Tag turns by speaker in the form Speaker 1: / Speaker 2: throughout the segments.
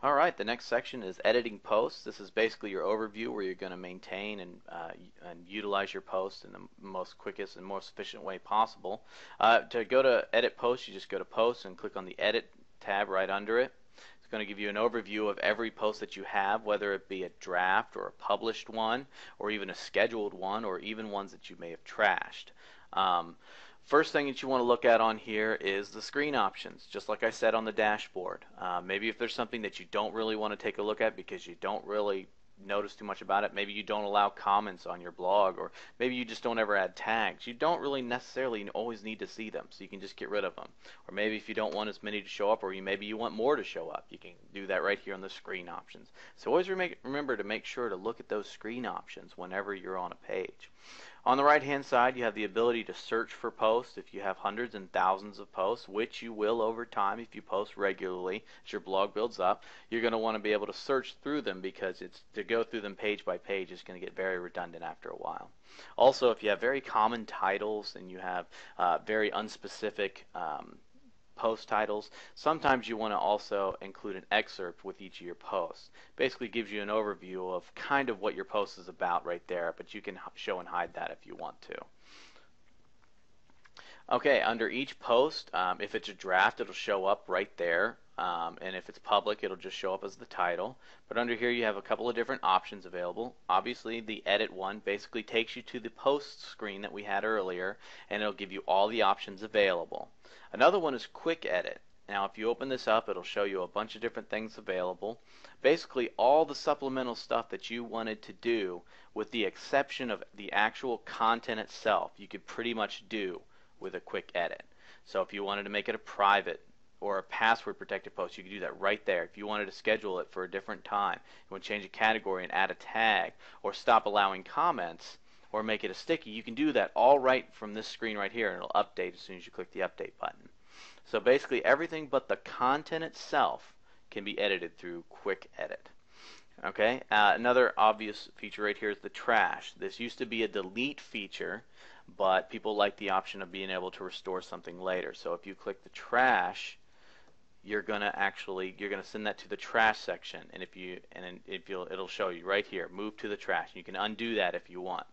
Speaker 1: Alright, the next section is editing posts. This is basically your overview where you're going to maintain and utilize your posts in the most quickest and most efficient way possible. To go to edit posts, you just go to posts and click on the edit tab right under it. It's going to give you an overview of every post that you have, whether it be a draft or a published one or even a scheduled one or even ones that you may have trashed. First thing that you want to look at on here is the screen options, just like I said on the dashboard. Maybe if there's something that you don't really want to take a look at because you don't really notice too much about it, maybe you don't allow comments on your blog, or maybe you just don't ever add tags. You don't really necessarily always need to see them, so you can just get rid of them. Or maybe if you don't want as many to show up, or maybe you want more to show up, you can do that right here on the screen options. So always remember to make sure to look at those screen options whenever you're on a page. On the right hand side, you have the ability to search for posts. If you have hundreds and thousands of posts, which you will over time if you post regularly as your blog builds up, you're going to want to be able to search through them, because to go through them page by page is going to get very redundant after a while. Also, if you have very common titles and you have very unspecific post titles, sometimes you want to also include an excerpt with each of your posts. Basically gives you an overview of kind of what your post is about right there, but you can show and hide that if you want to. Okay, under each post, if it's a draft, it'll show up right there, and if it's public, it'll just show up as the title. But under here you have a couple of different options available. Obviously the edit one basically takes you to the post screen that we had earlier, and it'll give you all the options available. Another one is quick edit. Now if you open this up, it'll show you a bunch of different things available. Basically all the supplemental stuff that you wanted to do, with the exception of the actual content itself, you could pretty much do with a quick edit. So if you wanted to make it a private or a password protected post, you could do that right there. If you wanted to schedule it for a different time, you want to change a category and add a tag, or stop allowing comments, or make it a sticky, you can do that all right from this screen right here, and it'll update as soon as you click the update button. So basically everything but the content itself can be edited through quick edit. Okay, another obvious feature right here is the trash. This used to be a delete feature, but people like the option of being able to restore something later. So if you click the trash, you're gonna send that to the trash section, and it'll show you right here, move to the trash. You can undo that if you want.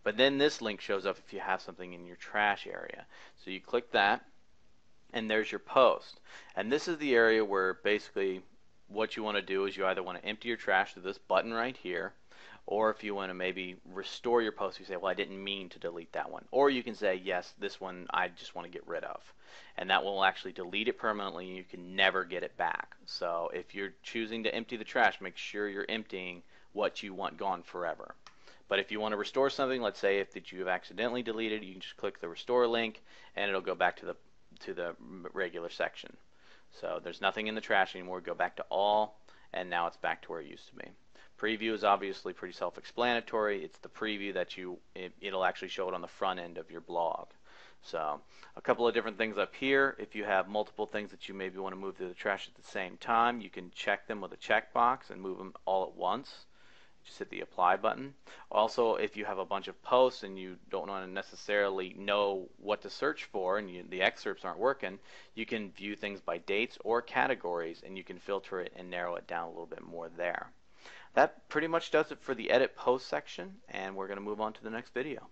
Speaker 1: But then this link shows up if you have something in your trash area. So you click that, and there's your post. And this is the area where basically what you want to do is you either want to empty your trash through this button right here, or if you want to maybe restore your post, you say, well, I didn't mean to delete that one. Or you can say, yes, this one I just want to get rid of. And that will actually delete it permanently, and you can never get it back. So if you're choosing to empty the trash, make sure you're emptying what you want gone forever. But if you want to restore something, let's say if you have accidentally deleted, you can just click the restore link, and it'll go back to the regular section. So there's nothing in the trash anymore. Go back to all, and now it's back to where it used to be. Preview is obviously pretty self-explanatory. It's the preview that it'll actually show it on the front end of your blog. So a couple of different things up here. If you have multiple things that you maybe want to move through the trash at the same time, you can check them with a checkbox and move them all at once. Just hit the apply button. Also, if you have a bunch of posts and you don't want to necessarily know what to search for, and the excerpts aren't working, you can view things by dates or categories, and you can filter it and narrow it down a little bit more there. That pretty much does it for the edit post section, and we're going to move on to the next video.